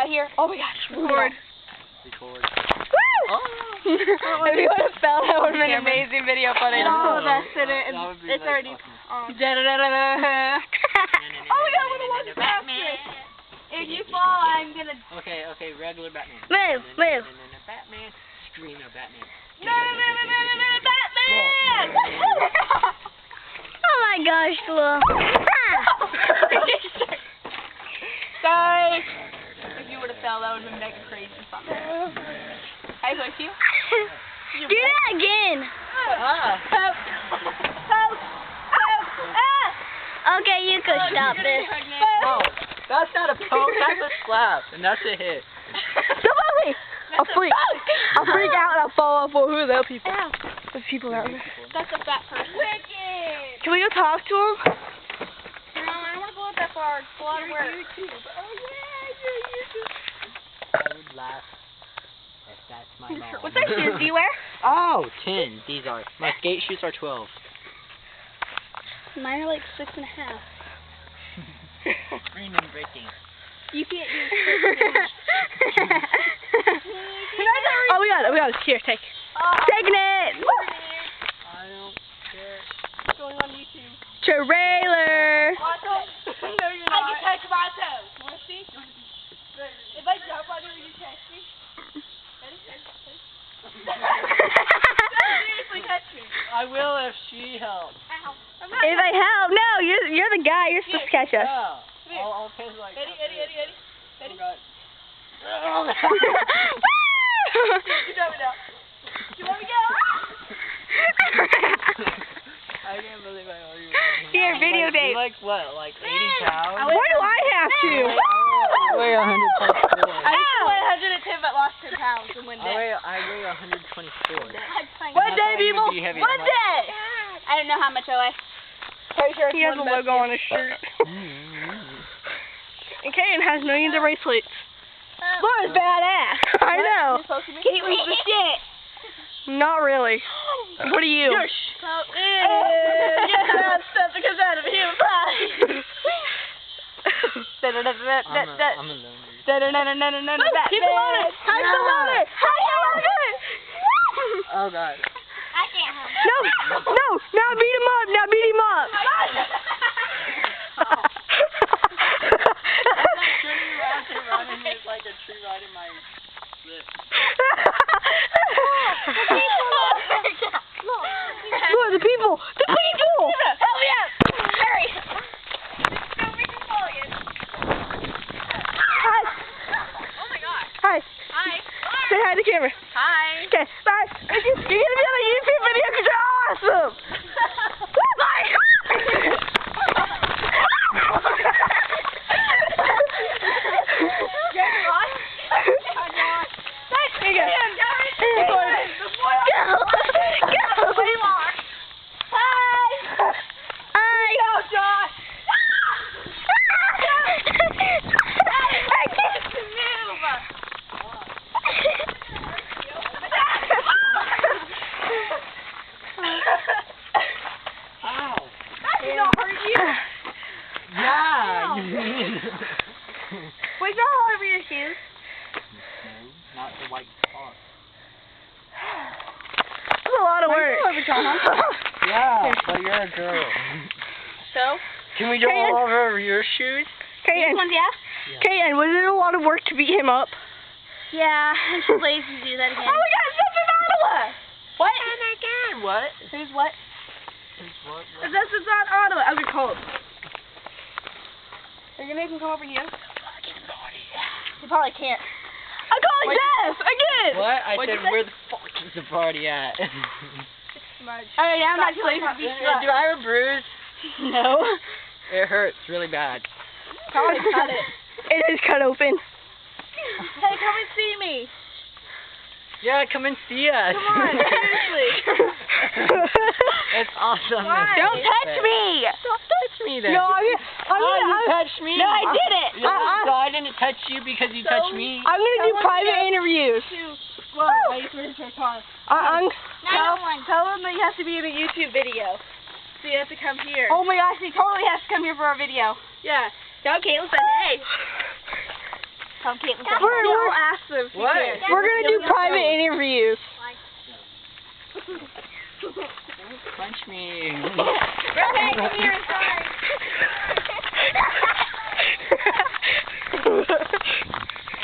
out here. Oh my gosh, record. Record. Woo! Oh. If you would have felt that would have been an amazing video footage. No, that's it. It's already on. Oh my god, I'm gonna watch Batman. If you fall, I'm gonna. Okay, regular Batman. Move. Batman. Screamer Batman. Batman! Oh my gosh, Lou. Sorry. If you would have fell, that would have been mega crazy. I push you. Do that again. Help! Okay, you could stop this. Oh, that's not a poke, that's a slap, and that's a hit. Somebody! I'll freak out and I'll fall off over who those people. There's people out there. That's a fat person. Can we go talk to him? No, I don't want to go up that far. It's a lot of work. YouTube. Oh yeah, YouTube. I would laugh if that's my mom. What size shoes do you wear? Oh, 10. These are. My skate shoes are 12. Mine are like 6.5. Screaming breaking. You can't use Oh, we got it. Here, take. Taking it. I don't care. going on YouTube. Trailer. No, you're not. I can touch my toes. You want to see? If I jump on you, will you catch me? Ready? Seriously, catch me. I will if she helps. Ow. If I help, no, you're the guy. You're supposed to catch us. Yeah. I'll pay like. Eddie. Oh, God. You know me now. You want me to go? I can't believe I owe you. Here, video You're tape. like what? Like 80 pounds? Why do I have to? I weigh 124. I used to weigh 110 but lost 10 pounds in one day. I weigh 124. One day, people. One day. I don't know how much I weigh. Pretty sure he has a logo on his shirt. And Kaden has millions of bracelets. Laura's badass. I know. Caitlin's the shit. Not really. What are you? Yes, stuff that comes out of him. I'm a loner. People on it. Hide the loner. Oh, God. I can't help it. No. Now beat him up. Turning around and running is like a tree riding my lip. Look, the people. Help me out. Hurry. Hi. Oh my god. Hi. Hi. Say hi to the camera. Hi. Okay, bye. You're gonna be on a YouTube video because you're awesome. Bye. Wait, y'all all over your shoes? No, not the white spot. That's a lot of work. Yeah, but you're a girl. So? Can we go all over your shoes? These ones, yeah? Kaden, was it a lot of work to beat him up? Yeah, I'm too lazy to do that again. Oh my gosh, that's in Ottawa! What? What? Who's what? What? This is not Ottawa. I'm gonna call him. Are you gonna make him come over here? You probably can't. I'm calling Jess again! What? I What'd said, you say? where the fuck is the party at? Smudge. Alright, I'm not too lazy to beat you up. Do I have a bruise? No. It hurts really bad. Probably cut it. It is cut open. Hey, come and see me. Yeah, come and see us. Come on, seriously. It's awesome. Why? Don't touch me! Don't touch me then. No, you touched me. No, I didn't. So I didn't touch you because you touched me. I'm gonna do private interviews. Whoa, why you threw your car? Tell him that he has to be in a YouTube video. So you have to come here. Oh my gosh, he totally has to come here for our video. Yeah. Now Caitlin said, hey. Tom can't look We'll ask them. What? We're gonna do private interviews. Punch me. Okay, come here inside.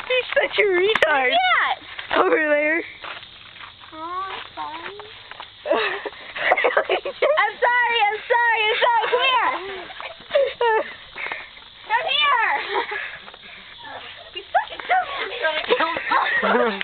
He's such a retard. Yeah. Over there. Oh, sorry. I'm sorry. Come here. Come here. He's trying to kill me.